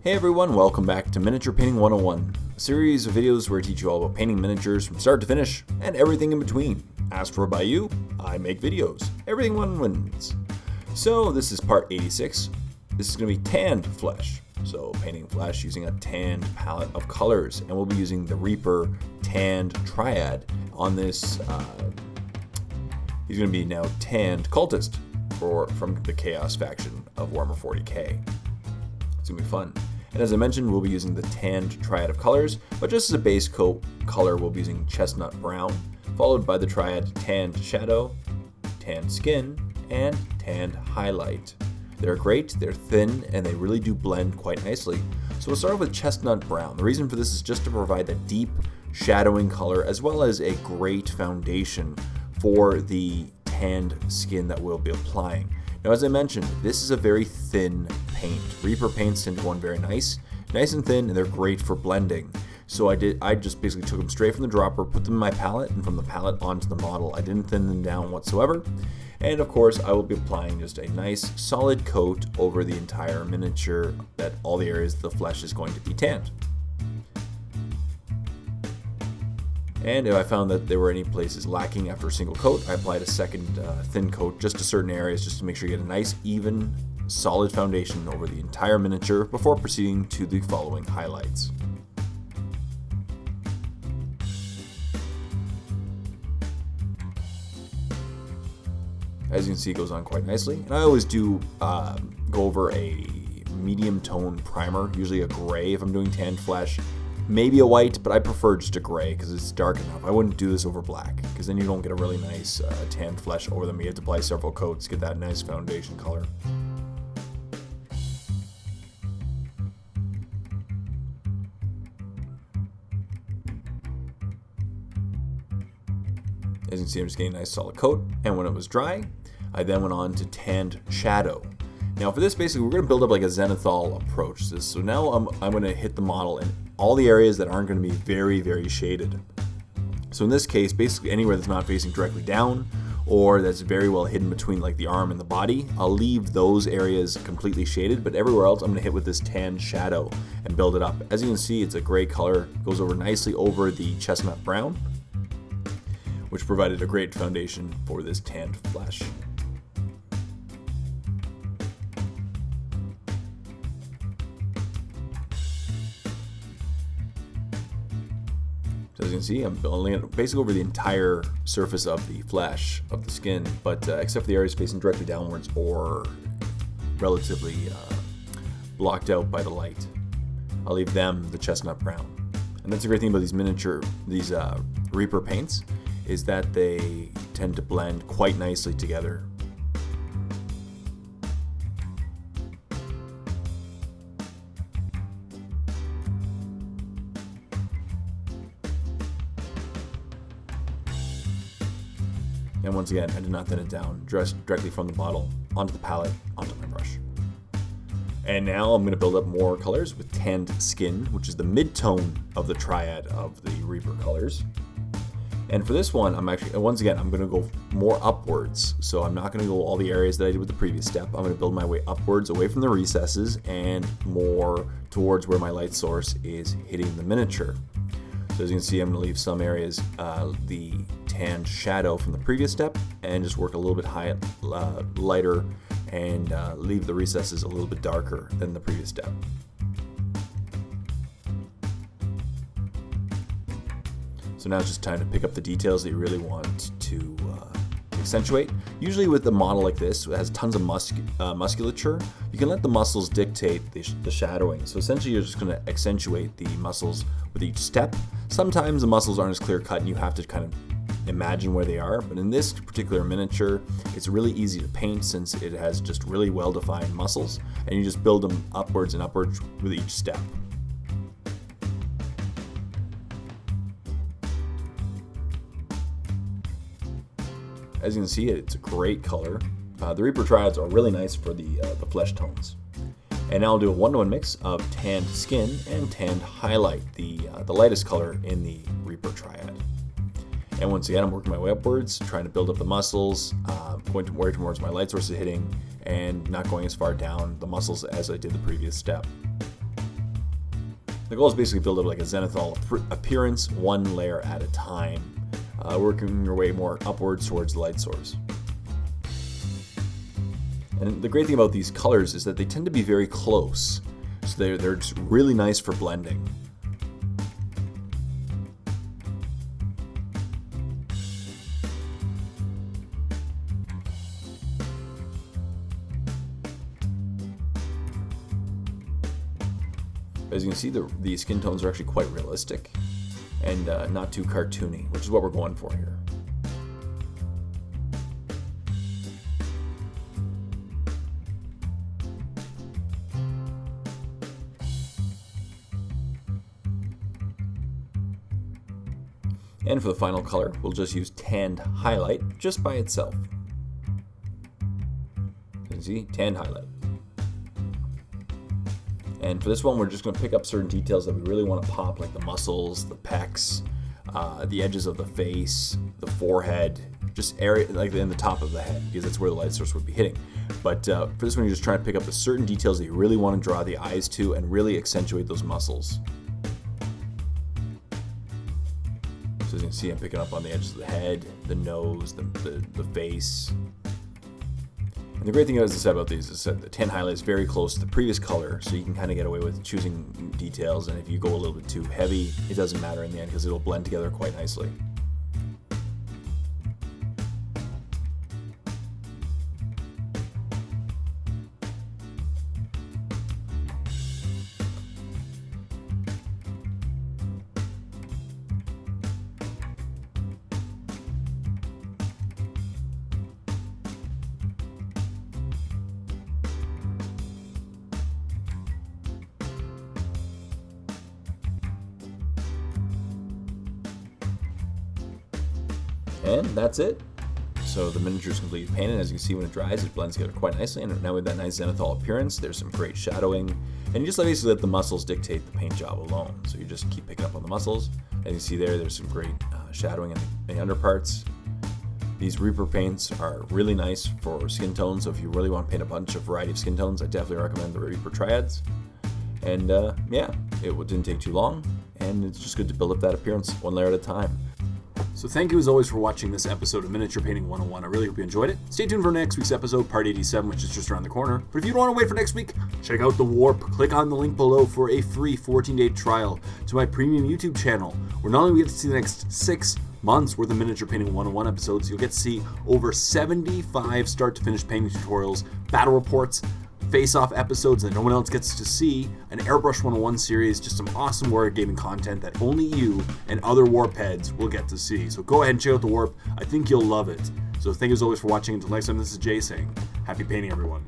Hey everyone, welcome back to Miniature Painting 101, a series of videos where I teach you all about painting miniatures from start to finish and everything in between. Asked for by you, I make videos. Everything one wins. So this is part 86. This is going to be tanned flesh. So painting flesh using a tanned palette of colors, and we'll be using the Reaper Tanned Triad on this. He's going to be now tanned cultist from the Chaos faction of Warhammer 40k. It's going to be fun. And as I mentioned, we'll be using the tanned triad of colors, but just as a base coat color, we'll be using Chestnut Brown, followed by the triad Tanned Shadow, Tanned Skin, and Tanned Highlight. They're great, they're thin, and they really do blend quite nicely. So we'll start with Chestnut Brown. The reason for this is just to provide a deep shadowing color as well as a great foundation for the tanned skin that we'll be applying. Now, as I mentioned, this is a very thin paint. Reaper paints tend to run very nice and thin, and they're great for blending. So I just basically took them straight from the dropper, put them in my palette, and from the palette onto the model. I didn't thin them down whatsoever. And of course, I will be applying just a nice solid coat over the entire miniature that all the areas of the flesh is going to be tanned. And if I found that there were any places lacking after a single coat, I applied a second thin coat just to certain areas, just to make sure you get a nice, even, solid foundation over the entire miniature before proceeding to the following highlights. As you can see, it goes on quite nicely. And I always do go over a medium tone primer, usually a gray if I'm doing tanned flesh. Maybe a white, but I prefer just a gray because it's dark enough. I wouldn't do this over black because then you don't get a really nice tanned flesh over them. You have to apply several coats to get that nice foundation color. As you can see, I'm just getting a nice solid coat, and when it was dry, I then went on to tanned shadow. Now for this, basically, we're going to build up like a zenithal approach to this. So now I'm going to hit the model in all the areas that aren't going to be very, very shaded. So in this case, basically anywhere that's not facing directly down or that's very well hidden between like the arm and the body, I'll leave those areas completely shaded, but everywhere else I'm going to hit with this tanned shadow and build it up. As you can see, it's a gray color, goes over nicely over the chestnut brown, which provided a great foundation for this tanned flesh. So as you can see, I'm building it basically over the entire surface of the flesh, of the skin, but except for the areas facing directly downwards or relatively blocked out by the light. I'll leave them the chestnut brown. And that's the great thing about these Reaper paints, is that they tend to blend quite nicely together. And once again, I did not thin it down, just directly from the bottle onto the palette, onto my brush. And now I'm going to build up more colors with tanned skin, which is the mid-tone of the triad of the Reaper colors. And for this one, I'm going to go more upwards. So I'm not going to go all the areas that I did with the previous step. I'm going to build my way upwards, away from the recesses, and more towards where my light source is hitting the miniature. So as you can see, I'm going to leave some areas the tanned shadow from the previous step and just work a little bit lighter and leave the recesses a little bit darker than the previous step. So now it's just time to pick up the details that you really want to accentuate. Usually with a model like this, it has tons of musculature. You can let the muscles dictate the shadowing. So essentially you're just going to accentuate the muscles with each step. Sometimes the muscles aren't as clear cut and you have to kind of imagine where they are, but in this particular miniature, it's really easy to paint since it has just really well-defined muscles, and you just build them upwards and upwards with each step. As you can see, it's a great color. The Reaper triads are really nice for the flesh tones. And now I'll do a 1-to-1 mix of tanned skin and tanned highlight, the lightest color in the Reaper triad. And once again, I'm working my way upwards, trying to build up the muscles, going to work towards my light source hitting, and not going as far down the muscles as I did the previous step. The goal is basically build up like a zenithal appearance, one layer at a time, working your way more upwards towards the light source. And the great thing about these colors is that they tend to be very close, so they're just really nice for blending. As you can see, the skin tones are actually quite realistic and not too cartoony, which is what we're going for here. And for the final color, we'll just use tanned highlight just by itself. You can see, tanned highlight. And for this one, we're just going to pick up certain details that we really want to pop, like the muscles, the pecs, the edges of the face, the forehead, just area like in the top of the head, because that's where the light source would be hitting. But for this one, you're just trying to pick up the certain details that you really want to draw the eyes to and really accentuate those muscles. So as you can see, I'm picking up on the edges of the head, the nose, the face. And the great thing, as I said about these, is that the tan highlight is very close to the previous color, so you can kind of get away with choosing details, and if you go a little bit too heavy, it doesn't matter in the end because it'll blend together quite nicely. And that's it. So the miniature is completely painted. As you can see, when it dries, it blends together quite nicely. And now with that nice zenithal appearance, there's some great shadowing. And you just basically let the muscles dictate the paint job alone. So you just keep picking up on the muscles. As you see there's some great shadowing in the underparts. These Reaper paints are really nice for skin tones. So if you really want to paint a variety of skin tones, I definitely recommend the Reaper Triads. And yeah, it didn't take too long. And it's just good to build up that appearance one layer at a time. So thank you as always for watching this episode of Miniature Painting 101. I really hope you enjoyed it. Stay tuned for next week's episode, part 87, which is just around the corner. But if you don't want to wait for next week, check out The Warp. Click on the link below for a free 14-day trial to my premium YouTube channel, where not only will you get to see the next 6 months worth of Miniature Painting 101 episodes, you'll get to see over 75 start-to-finish painting tutorials, battle reports, face-off episodes that no one else gets to see, an Airbrush 101 series, just some awesome wargaming content that only you and other warp heads will get to see. So go ahead and check out The Warp. I think you'll love it. So thank you as always for watching. Until next time, this is Jay saying, happy painting, everyone.